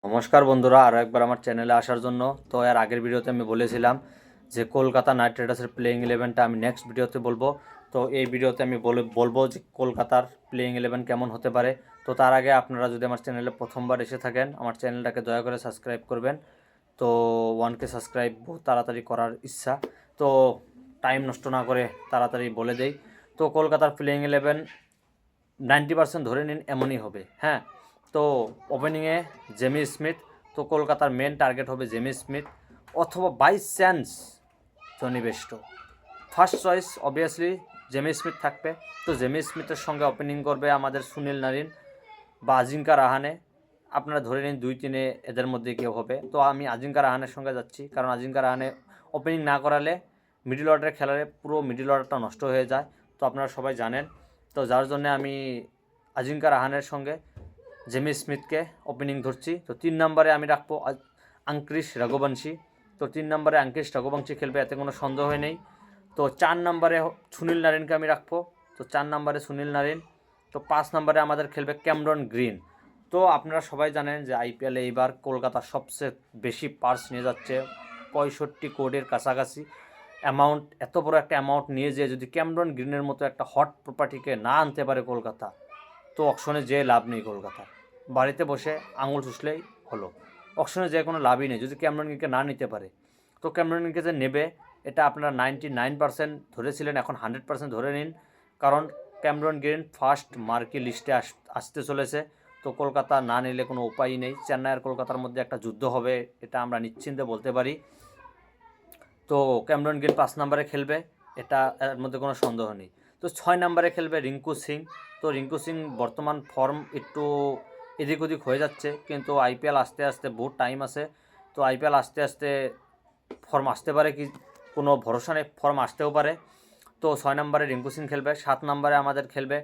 নমস্কার বন্ধুরা, আরও একবার আমার চ্যানেলে আসার জন্য। তো এর আগের ভিডিওতে আমি বলেছিলাম যে কলকাতা নাইট রাইডার্সের প্লেইং ইলেভেনটা আমি নেক্সট ভিডিওতে বলবো। তো এই ভিডিওতে আমি বলবো যে কলকাতার প্লেইং ইলেভেন কেমন হতে পারে। তো তার আগে আপনারা যদি আমার চ্যানেলে প্রথমবার এসে থাকেন, আমার চ্যানেলটাকে দয়া করে সাবস্ক্রাইব করবেন। তো 1K সাবস্ক্রাইব বহু তাড়াতাড়ি করার ইচ্ছা। তো টাইম নষ্ট না করে তাড়াতাড়ি বলে দেই। তো কলকাতার প্লেইং ইলেভেন 90% ধরে নিন এমনই হবে। হ্যাঁ, তো ওপেনিংয়ে জেমি স্মিথ। তো কলকাতার মেন টার্গেট হবে জেমি স্মিথ অথবা by chance Jonny Bairstow. First choice obviously Jamie Smith থাকবে। তো জেমি স্মিথের সঙ্গে ওপেনিং করবে আমাদের সুনীল নারিন বা আজিঙ্কা রাহানে। আপনারা ধরে নিন 2-3 এদের মধ্যে কেউ হবে। তো আমি আজিঙ্কা রাহানের সঙ্গে যাচ্ছি, কারণ আজিঙ্কা রাহানে ওপেনিং না করালে মিডল অর্ডারে খেলালে পুরো মিডল অর্ডারটা নষ্ট হয়ে যায়। তো আপনারা সবাই জানেন। তো যার জন্য আমি আজিঙ্কা রাহানের সঙ্গে জেমি স্মিথকে ওপেনিং ধরছি। তো 3 নম্বরে আমি রাখবো আঙ্ক্রিশ রঘুবংশী। তো 3 নম্বরে আঙ্ক্রিশ রঘুবংশী খেলবে, এতে কোনো সন্দেহ নেই। তো 4 নম্বরে সুনীল নারিনকে আমি রাখবো। তো 4 নম্বরে সুনীল নারিন। তো 5 নম্বরে আমাদের খেলবে ক্যামরন গ্রিন। তো আপনারা সবাই জানেন যে আইপিএলে এইবার কলকাতা সবচেয়ে বেশি পার্স নিয়ে যাচ্ছে, 65 কোটির কাছাকাছি অ্যামাউন্ট। এত বড় একটা অ্যামাউন্ট নিয়ে যেয়ে যদি ক্যামরন গ্রিনের মতো একটা হট প্রপার্টিকে না আনতে পারে কলকাতা, তো অকশনে যেয়ে লাভ নেই। কলকাতা বাড়িতে বসে আঙুল চুষলেই হলো, অকশনে যেয়ে কোনো লাভই নেই যদি ক্যামরন গ্রিনকে না নিতে পারে। তো ক্যামরন গ্রিনকে যে নেবে এটা আপনারা 99% ধরেছিলেন, এখন 100% ধরে নিন, কারণ ক্যামরন গ্রিন ফার্স্ট মার্কি লিস্টে আসতে চলেছে। তো কলকাতা না নিলে কোনো উপায়ই নেই। চেন্নাই আর কলকাতার মধ্যে একটা যুদ্ধ হবে, এটা আমরা নিশ্চিন্তে বলতে পারি। তো ক্যামরন গ্রিন 5 নম্বরে খেলবে, এটা এর মধ্যে কোনো সন্দেহ নেই। তো 6 নম্বরে খেলবে রিঙ্কু সিং। তো রিঙ্কু সিং বর্তমান ফর্ম একটু এদিক ওদিক হয়ে যাচ্ছে, কিন্তু আইপিএল আসতে আসতে বহুত টাইম আছে। তো আইপিএল আসতে আসতে ফর্ম আসতে পারে, কি কোনো ভরসা নেই, ফর্ম আসতেও পারে। তো 6 নম্বরে রিঙ্কু সিং খেলবে। 7 নম্বরে আমাদের খেলবে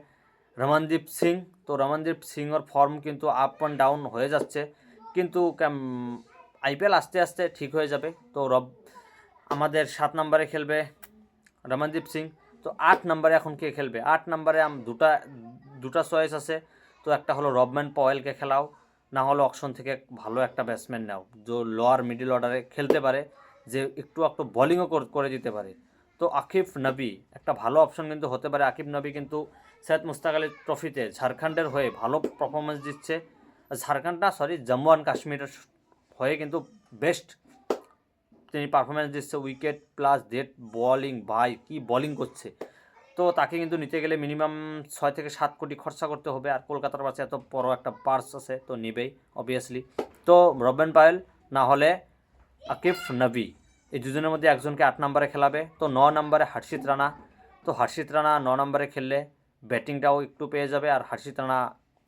রমনদীপ সিং। তো রমনদীপ সিংয়ের ফর্ম কিন্তু আপ অ্যান্ড ডাউন হয়ে যাচ্ছে, কিন্তু আইপিএল আসতে আসতে ঠিক হয়ে যাবে। তো আমাদের 7 নম্বরে খেলবে রমনদীপ সিং। তো 8 নম্বরে এখন কে খেলবে? 8 নম্বরে দুটা চয়েস আছে। তো একটা হলো রবম্যান পয়েলকে খেলাও, না হলে অকশন থেকে ভালো একটা ব্যাটসম্যান নাও যে লোয়ার মিডল অর্ডারে খেলতে পারে, যে একটু বোলিংও করে দিতে পারে। তো আকিব নবী একটা ভালো অপশন কিন্তু হতে পারে। আকিব নবী কিন্তু সৈয়দ মুশতাক আলী ট্রফিতে ঝাড়খণ্ডের হয়ে ভালো পারফরমেন্স দিচ্ছে। ঝাড়খণ্ড না, সরি, জম্মু অ্যান্ড কাশ্মীরের হয়ে কিন্তু বেস্ট তিনি পারফরমেন্স দিচ্ছে, উইকেট প্লাস ডেট বলিং, ভাই কি বলিং করছে। তো তাকে কিন্তু নিতে গেলে মিনিমাম 6 থেকে 7 কোটি খরচা করতে হবে, আর কলকাতার কাছে এত বড় একটা পার্স আছে, তো নেবেই অবভিয়াসলি। তো রবেন পায়েল না হলে আকিফ নবী, এই দুজনের মধ্যে একজনকে 8 নম্বরে খেলাবে। তো 9 নম্বরে হর্ষিত রানা। তো হর্ষিত রানা 9 নম্বরে খেললে ব্যাটিংটাও একটু পেয়ে যাবে, আর হর্ষিত রানা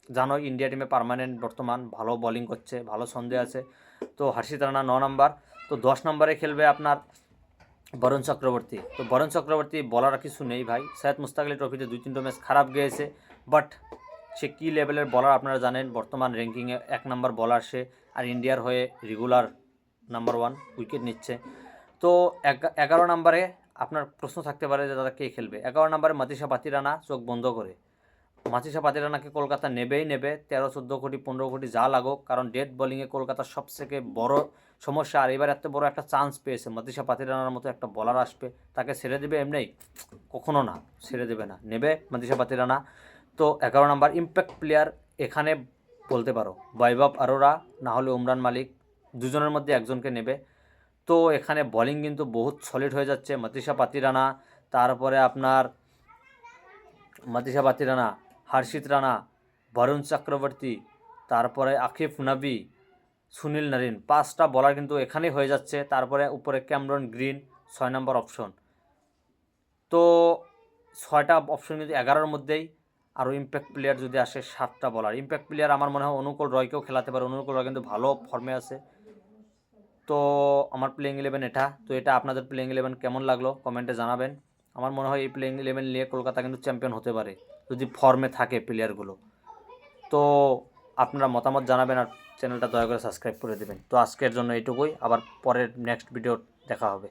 জানোই ইন্ডিয়া টিমে পার্মানেন্ট বর্তমান ভালো বোলিং করছে, ভালো সন্দেহ আছে। তো হর্ষিত রানা 9 নম্বর। তো 10 নম্বরে খেলবে আপনার বরুণ চক্রবর্তী। তো বরুণ চক্রবর্তী বলার কিছু নেই ভাই, সৈয়দ মুশতাক আলী ট্রফিতে 2-3 ম্যাচ খারাপ গিয়েছে, বাট সে কী লেভেলের বলার আপনারা জানেন। বর্তমান র্যাঙ্কিংয়ে 1 নম্বর বলার সে, আর ইন্ডিয়ার হয়ে রেগুলার নাম্বার 1 উইকেট নিচ্ছে। তো 11 নম্বরে আপনার প্রশ্ন থাকতে পারে যে দাদা কে খেলবে। 11 নম্বরে মাতিসা পাতিরানা, চোখ বন্ধ করে মাতিসা পাতিরানাকে কলকাতা নেবেই নেবে, 13-14 কোটি 15 কোটি যা লাগুক, কারণ ডেথ বোলিংয়ে কলকাতার সবথেকে বড় সমস্যা। আর এবার এত বড় একটা চান্স পেয়েছে, মাতিসা পাতিরানার মতো একটা বলার আসবে, তাকে ছেড়ে দেবে এমনি? কখনো না, ছেড়ে দেবে না, নেবে মাতিসা পাতিরানা। তো 11 নম্বর ইম্প্যাক্ট প্লেয়ার এখানে বলতে পারো বৈভব অরোরা না হলে উমরান মালিক, দুজনের মধ্যে একজনকে নেবে। তো এখানে বোলিং কিন্তু বহুত সলিড হয়ে যাচ্ছে। মাতিসা পাতিরানা, তারপরে আপনার মাতিসা পাতিরানা, হর্ষিত রানা, বরুণ চক্রবর্তী, তারপরে আকিফ নবী, সুনীল নারিন, 5টা বলার কিন্তু এখানেই হয়ে যাচ্ছে। তারপরে উপরে ক্যামরন গ্রিন 6 নম্বর অপশন। তো 6টা অপশন কিন্তু 11-র মধ্যেই। আরও ইম্প্যাক্ট প্লেয়ার যদি আসে 7টা বলার। ইম্প্যাক্ট প্লেয়ার আমার মনে হয় অনুকূল রয়কেও খেলাতে পারে, অনুকূল রয় কিন্তু ভালো ফর্মে আছে। তো আমার প্লেইং ইলেভেন এটা। তো এটা আপনাদের প্লেইং ইলেভেন কেমন লাগলো কমেন্টে জানাবেন। আমার মনে হয় এই প্লেইং ইলেভেন নিয়ে কলকাতা কিন্তু চ্যাম্পিয়ন হতে পারে যদি ফর্মে থাকে প্লেয়ারগুলো। তো আপনারা মতামত জানাবেন, আর চ্যানেলটা দয়া করে সাবস্ক্রাইব করে দেবেন। তো আজকের জন্য এইটুকুই, আবার পরের নেক্সট ভিডিও দেখা হবে।